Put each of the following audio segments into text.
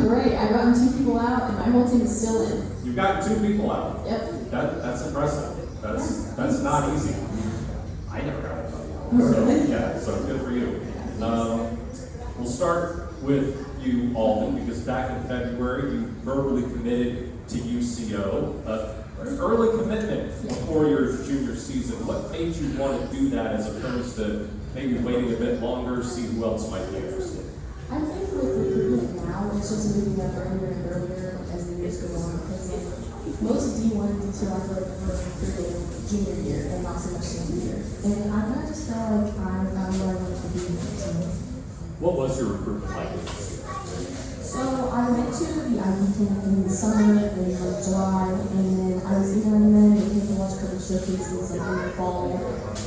great. I've gotten 2 people out, and my whole team is still in. You've gotten 2 people out. Yep. That's impressive. That's not easy. I never got it. Really? Yeah, so good for you. We'll start with you, Alden, because back in February you verbally committed to UCO. An early commitment before your junior season. What made you want to do that as opposed to maybe waiting a bit longer, see who else might be interested? I think with recruitment now, it's just moving up earlier and earlier as the years go on. Because most D1 and D2 I feel like were recruited junior year and not so much senior year. And I kind of just felt like I found where I wanted to be in the team. What was your recruitment like? So I went to the IB camp in the summer, in like July, and then I was emailing them and came to watch coverage showcases like in the fall.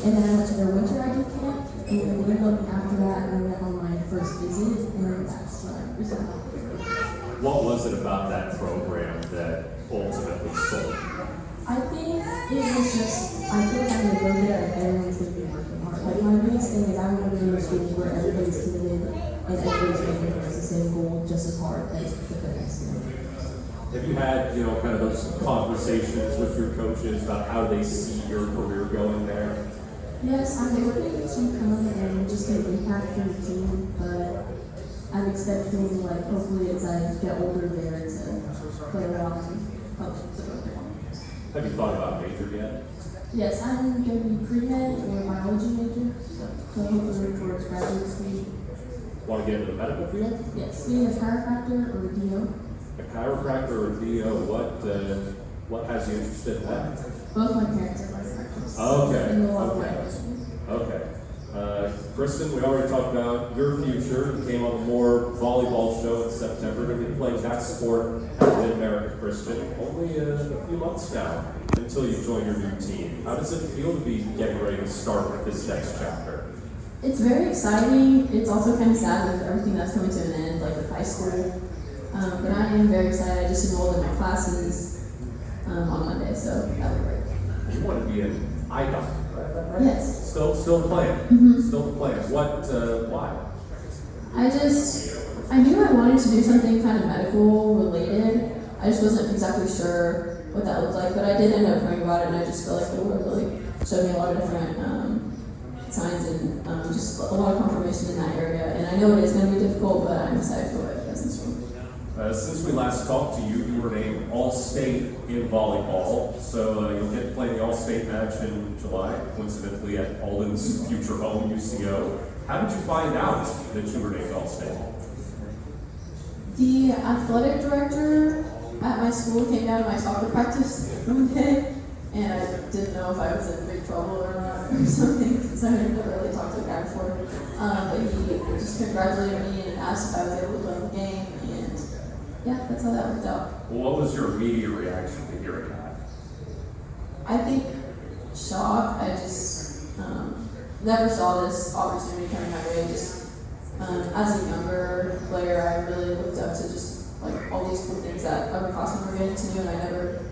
And then I went to their winter IB camp, and then after that I went on my first visit, and that's when I resigned. What was it about that program that ultimately sold you? I think it was just, I feel like I'm going to go there and everyone's going to be working hard. Like my biggest thing is I want to be in a school where everybody's committed and everybody's working towards the same goal just as hard as the next year. Have you had, kind of those conversations with your coaches about how they see your career going there? Yes, I'm hoping to come and just make an impact for the team, but I'm expecting, like, hopefully as I get older there to play around and help the program. Have you thought about major yet? Yes, I'm going to be pre-med or biology major, so hopefully towards graduate school. Want to get into the medical field? Yes, being a chiropractor or a DO. A chiropractor or a DO, what has you interested in that? Both my parents are chiropractors. Okay. In the long way. Okay. Kristen, we already talked about your future. You came on the More Volleyball show in September. You're going to be playing that sport at Mid-America Christian only a few months now until you join your new team. How does it feel to be getting ready to start with this next chapter? It's very exciting. It's also kind of sad with everything that's coming to an end, like with high school. But I am very excited. I just enrolled in my classes on Monday, so that'll be great. You want to be an eye doctor, right? Yes. Still playing. Mm-hmm. Still playing. Why? I knew I wanted to do something kind of medical related. I just wasn't exactly sure what that looked like, but I did end up praying about it, and I just felt like the Lord really showed me a lot of different signs and just a lot of confirmation in that area. And I know it is going to be difficult, but I'm excited for what it does in school. Since we last talked to you, you were named All-State in volleyball, so you'll get to play the All-State match in July, coincidentally at Alden's future home, UCO. How did you find out that you were named All-State? The athletic director at my school came down to my soccer practice one day, and I didn't know if I was in big trouble or not or something, because I had never really talked to a guy before. But he just congratulated me and asked if I was able to play the game, and yeah, that's how that worked out. Well, what was your immediate reaction to hearing that? I think shock. I just never saw this opportunity coming my way. Just as a younger player, I really looked up to just like all these cool things that upperclassmen were getting to do, and I never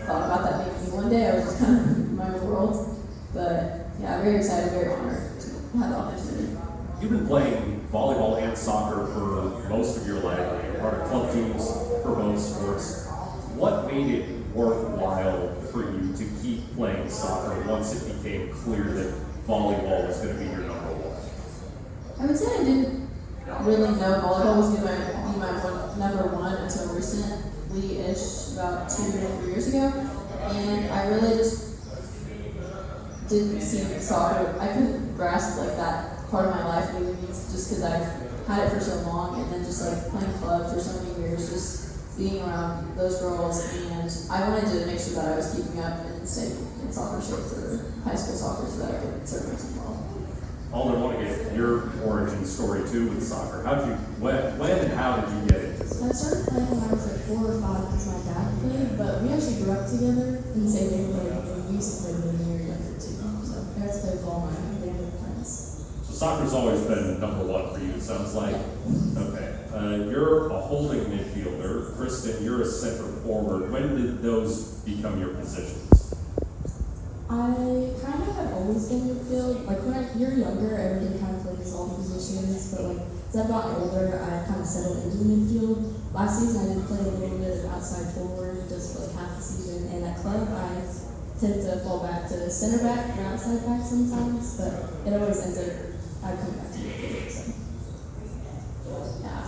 thought about that maybe one day. I was just kind of in my own world. But yeah, very excited, very honored to have the opportunity. You've been playing volleyball and soccer for most of your life. You're part of club teams for both sports. What made it worthwhile for you to keep playing soccer once it became clear that volleyball was going to be your number one? I would say I didn't really know volleyball was going to be my number one until recently-ish, about 2 or 3 years ago. And I really just didn't see soccer. I couldn't grasp like that part of my life really just because I've had it for so long, and then just like playing club for so many years, just being around those girls, and I wanted to make sure that I was keeping up and staying in soccer shape for high school soccer so that I could serve my team well. Alden, I want to get your origin story too with soccer. When and how did you get into So I it? started playing when I was like 4 or 5 because my dad played, but we actually grew up together in the same neighborhood, and we used to play when we were younger too. So parents played ball, my family friends. So soccer's always been number one for you, it sounds like. Okay. You're a holding midfielder. Kristen, you're a center forward. When did those become your positions? I kind of have always been midfield. Like when you're younger, everybody kind of plays all the positions, but like as I've gotten older, I kind of settled into midfield. last season I did play a little bit of outside forward, just for like half the season, and at club I tend to fall back to center back or outside back sometimes, but it always ends up I come back to midfield. So. Yeah,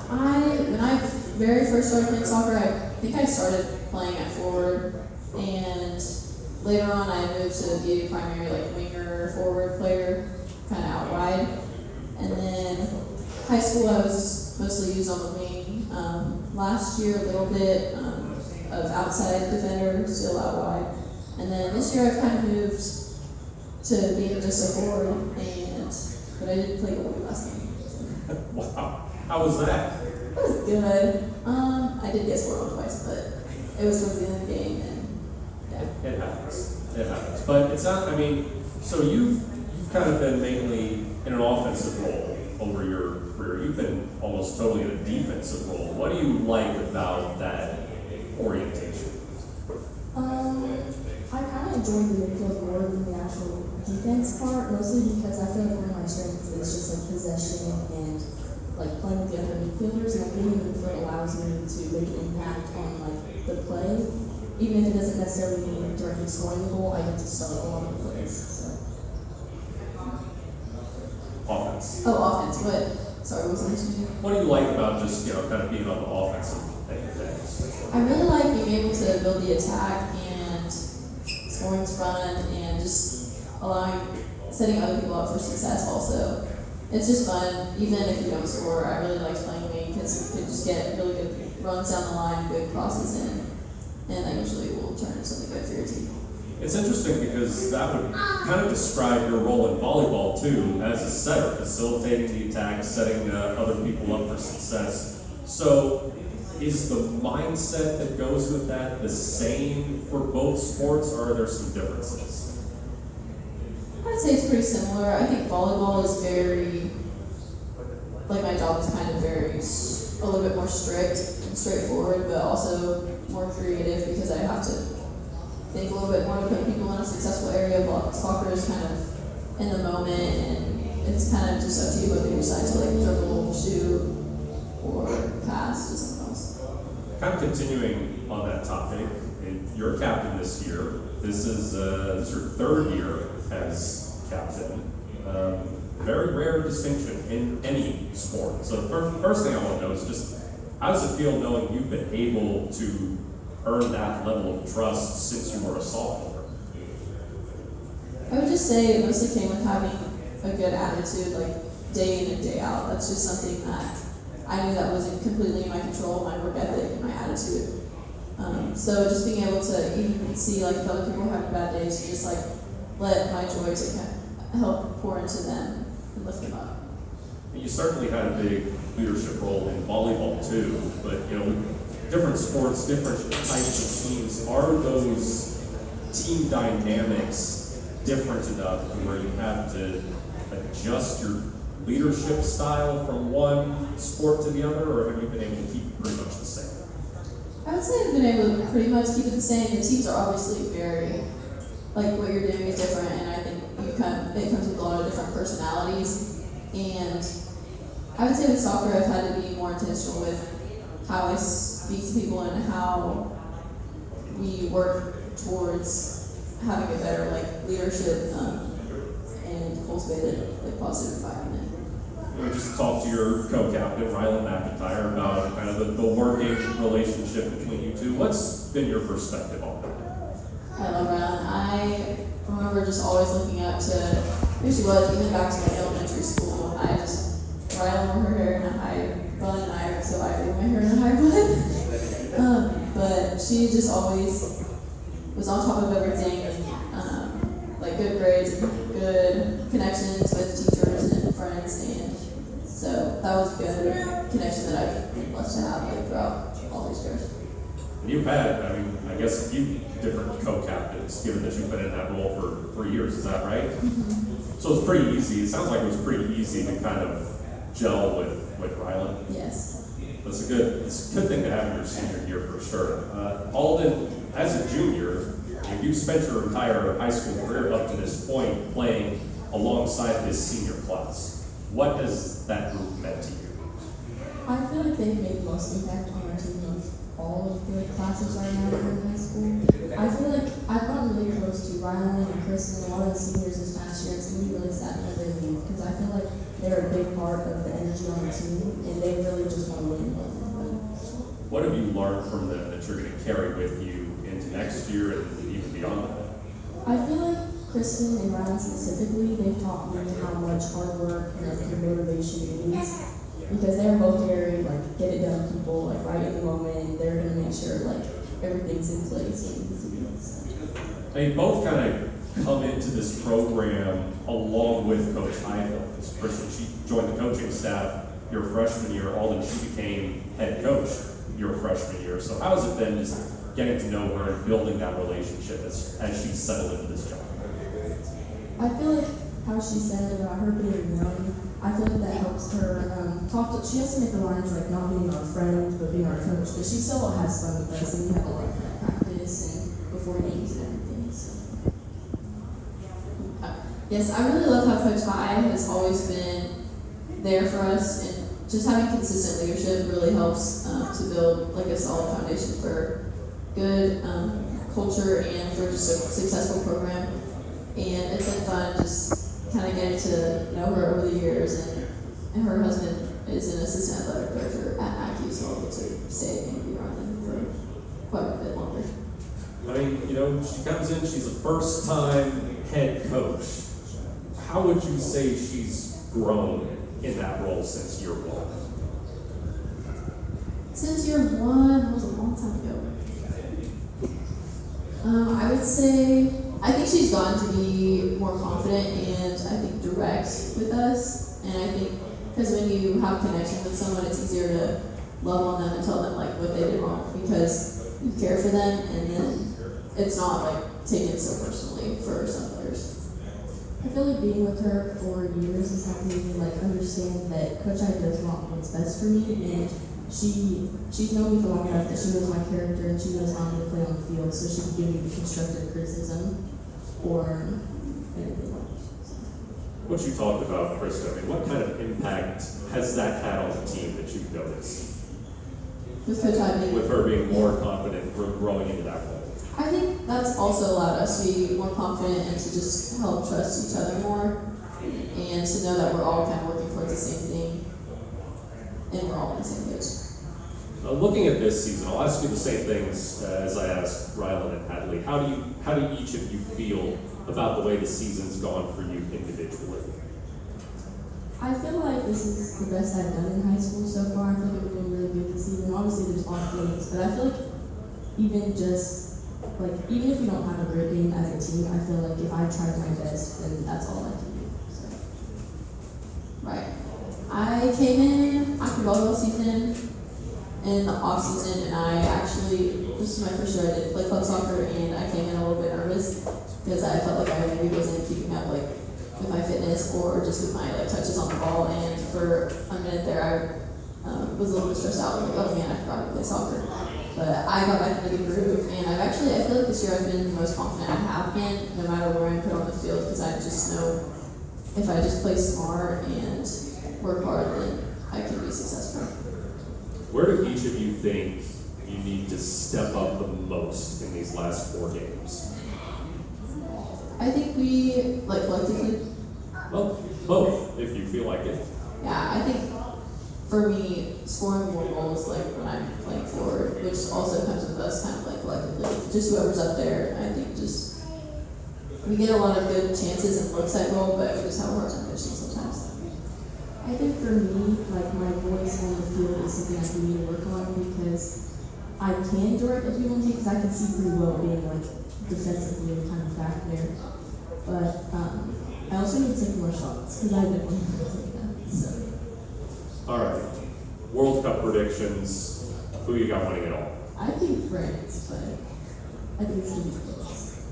when I very first started playing soccer, I think I started playing at forward, and later on I moved to be a primary like winger forward player, kind of out wide. And then high school I was mostly used on the wing. Last year a little bit of outside defender, still out wide. And then this year I've kind of moved to being just a forward, but I did play goalie last game. Wow. How was that? It was good. I did get scored on twice, but it was towards the end of the game, and yeah. It happens. It happens. But it's not, I mean, so you've kind of been mainly in an offensive role over your career. You've been almost totally in a defensive role. What do you like about that orientation? I kind of enjoy the midfield more than the actual defense part, mostly because I feel like one of my strengths is just like possession and like playing with the other midfielders, and like being in the midfield allows me to make an impact on like the play, even if it doesn't necessarily mean directly scoring the goal. I get to start a lot of plays. So. Offense. Oh, offense. Sorry, what was the question? What do you like about just, kind of being on the offensive end of things? I really like being able to build the attack and scoring's fun, and just setting other people up for success also. It's just fun, even if you don't score. I really like playing wing because you could just get really good runs down the line, good crosses in, and that usually will turn into something good for your team. It's interesting because that would kind of describe your role in volleyball too, as a setter, facilitating the attack, setting other people up for success. So is the mindset that goes with that the same for both sports, or are there some differences? I'd say it's pretty similar. I think volleyball is very, like my job is kind of a little bit more strict and straightforward, but also more creative because I have to think a little bit more to put people in a successful area. While soccer is kind of in the moment, and it's kind of just up to you whether you decide to like dribble, shoot, or pass to someone else. Kind of continuing on that topic, you're a captain this year. This is your third year as captain. Very rare distinction in any sport. So the first thing I want to know is just, how does it feel knowing you've been able to earn that level of trust since you were a sophomore? I would just say it mostly came with having a good attitude, like day in and day out. That's just something that I knew that wasn't completely in my control, my work ethic and my attitude. So just being able to even see like if other people are having bad days, just like let my joy to kind of help pour into them and lift them up. You certainly had a big leadership role in volleyball too, but different sports, different types of teams, are those team dynamics different enough where you have to adjust your leadership style from one sport to the other, or have you been able to keep it pretty much the same? I would say I've been able to pretty much keep it the same. The teams are obviously very, like what you're doing is different, and I think it comes with a lot of different personalities. And I would say with soccer, I've had to be more intentional with how I speak to people and how we work towards having a better leadership and cultivate a positive environment. We just talked to your co-captain, Rylan McIntyre, about kind of the working relationship between you two. What's been your perspective on that? I love Rylan. I remember just always looking up to who she was, even back to elementary school. Rylan wore her hair in a high bun, and I wore my hair in a high bun. But she just always was on top of everything, good grades, good connections with teachers and friends, and so that was a good connection that I've been blessed to have throughout all these years. And you've had, I guess, a few different co-captains, given that you've been in that role for 3 years, is that right? Mm-hmm. So it's pretty easy. It sounds like it was pretty easy to kind of gel with Rylan. Yes. It's a good thing to have in your senior year for sure. Alden, as a junior, you've spent your entire high school career up to this point playing alongside this senior class. What has that group meant to you? I feel like they've made the most impact on our team good classes right now here in high school. I feel like I've gotten really close to Rylan and Kristen and a lot of the seniors this past year. It's gonna be really sad when they leave because I feel like they're a big part of the energy on the team and they really just want to win. What have you learned from them that you're going to carry with you into next year and even beyond that? I feel like Kristen and Ryan specifically, they've taught me how much hard work and like, motivation is because they're both very like get it done people like right in the moment and they're gonna make sure like everything's in place when it needs to be. So. They both kind of come into this program along with Coach Heifel. Kristen, she joined the coaching staff your freshman year. Alden, she became head coach your freshman year. So how has it been just getting to know her and building that relationship as she settled into this job? I feel like how she said about her being young, I feel like that helps her she has to make the lines like not being our friend but being our coach, but she still has fun with us and we have a lot of fun at practice and before games and everything. So. Yes, I really love how Coach High has always been there for us, and just having consistent leadership really helps to build like a solid foundation for good culture and for just a successful program. And it's been fun just kind of getting to know her over the years, and her husband is an assistant athletic director at ACU, so I'll get to stay and be around them for quite a bit longer. I mean, she comes in, she's a first-time head coach. How would you say she's grown in that role since year one? Since year one, that was a long time ago. I would say, I think she's gotten to be more confident and I think direct with us. And I think, because when you have connection with someone, it's easier to love on them and tell them like what they did wrong because you care for them and then it's not like taken so personally for some players. I feel like being with her for years has helped me like understand that Coach I does want what's best for me, and she's known me for long enough that she knows my character and she knows how I'm going to play on the field, so she can give me the constructive criticism or anything else. What you talked about, Kristen, I mean, what kind of impact has that had on the team that you've noticed? With Coach Ivy. With her being more confident, growing into that role. I think that's also allowed us to be more confident and to just help trust each other more and to know that we're all kind of working towards the same thing and we're all on the same page. Looking at this season, I'll ask you the same things as I asked Rylan and Hadley. How do each of you feel about the way the season's gone for you individually? I feel like this is the best I've done in high school so far. I feel like we're doing really good this season. Obviously there's off games, but I feel like even if we don't have a great game as a team, I feel like if I tried my best, then that's all I can do. So. Right. I came in after volleyball season in the off season, and I actually, this is my first year I did play club soccer, and I came in a little bit nervous because I felt like I maybe wasn't keeping up like with my fitness or just with my like touches on the ball. And for a minute there, I was a little bit stressed out. Like, oh man, I forgot to play soccer. But I got back into the groove, and I feel like this year I've been the most confident I have been, no matter where I'm put on the field, because I just know if I just play smart and work hard, then I can be successful. Where do each of you think you need to step up the most in these last 4 games? I think we, like collectively. Well, both, if you feel like it. Yeah, I think for me, scoring more goals like when I'm playing forward, which also comes with us kind of like collectively, just whoever's up there, I think just, we get a lot of good chances and looks at goal, but we just have a hard time finishing sometimes. I think for me, like my voice on the field is something I do need to work on because I can direct a few on because I can see pretty well being like defensively and kind of back there. But I also need to take more shots because I didn't want to take that. So. All right. World Cup predictions. Who you got winning it all? I think France, but I think it's going to be close.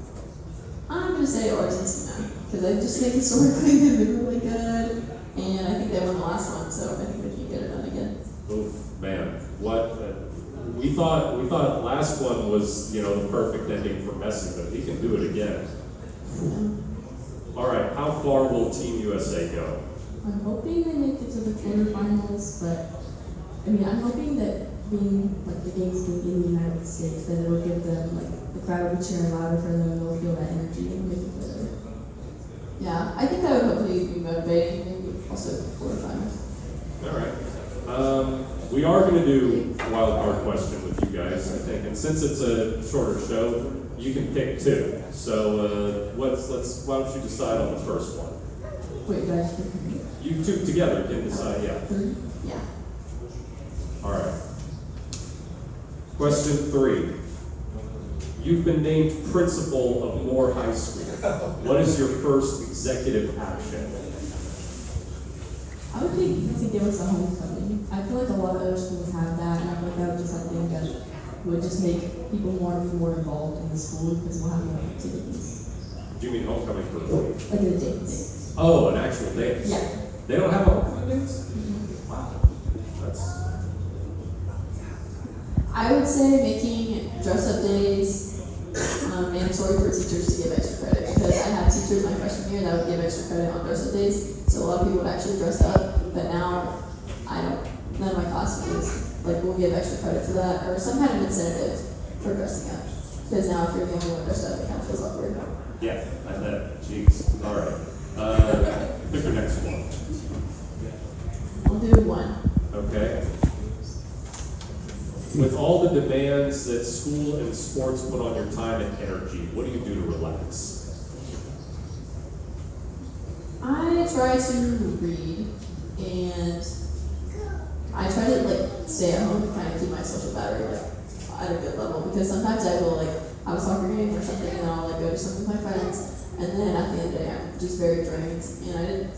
I'm going to say Argentina, because I just think historically they've been really good, and I think they won the last one, so I think they can get it done again. Oof, man. What? We thought last one was, the perfect ending for Messi, but he can do it again. Yeah. All right. How far will Team USA go? I'm hoping they make it to the quarterfinals, but I'm hoping that being like the games being in the United States, then it'll give them like the crowd will be cheering louder for them, and they'll feel that energy and make it better. Yeah, I think that would hopefully be motivating, maybe also fortifying. All right. We are going to do a wild card question with you guys, I think, and since it's a shorter show, you can pick two. So why don't you decide on the first one? Wait, guys. You two together can decide. Yeah. Yeah. All right. Question 3. You've been named principal of Moore High School. What is your first executive action? I would think to give us a homecoming. I feel like a lot of other schools have that, and I feel like that would just something that would just make people more involved in the school because we'll have more activities. Do you mean homecoming for Like a dance. Oh, an actual dance? Yeah. They don't have a homecoming dance? Wow. That's... I would say making dress-up days mandatory for teachers to give extra credit, because I had teachers my freshman year that would give extra credit on dress-up days, so a lot of people would actually dress up, but now I don't. None of my classes will give extra credit for that, or some kind of incentive for dressing up, because now if you're the only one dressed up, it kind of feels awkward. Yeah, I bet. Jeez. All right. Pick your next one. I'll do 1. Okay. With all the demands that school and sports put on your time and energy, what do you do to relax? I try to read, and I try to stay at home and kind of keep my social battery at a good level, because sometimes I will have a soccer game or something, and then I'll go do something with my friends, and then at the end of the day I'm just very drained. And I didn't.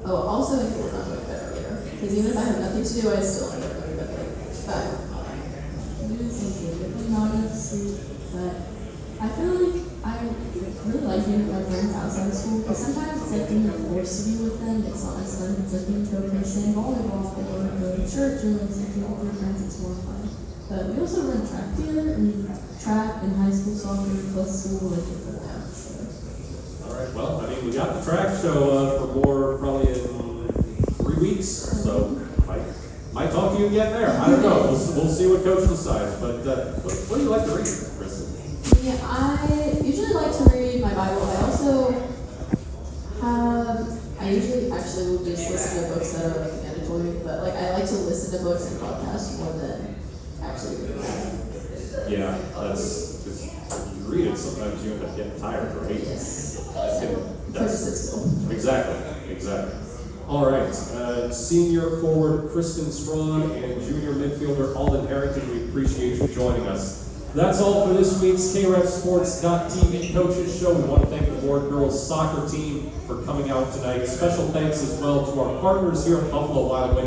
Oh, also I think we're not going to bed earlier, because even if I have nothing to do, I still end up going to bed late. But Not enough sleep, but I feel like I really like being with my friends outside of school, because sometimes it's being forced to be with them. It's not as fun. It's being to go sing volleyball or go to church or something with your friends. It's more fun. But we also run track together, and track and high school soccer plus school and things like that. So. All right. Well, I mean, we got the track show for more probably in 3 weeks, so might talk to you again there. I don't know. We'll see what coach decides. But what do you like to read, Kristen? yeah, I usually like to read my Bible. I also I usually actually will just listen to books that are mandatory, but I like to listen to books and podcasts more than actually read them. Yeah, that's because you read it, sometimes you end up getting tired, right? Yes. That's exactly. All right, senior forward Kristen Strawn and junior midfielder Alden Harrington, we appreciate you joining us. That's all for this week's KREFSports.tv Coaches Show. We want to thank the Ward Girls Soccer Team for coming out tonight. Special thanks as well to our partners here at Buffalo Wild Wings.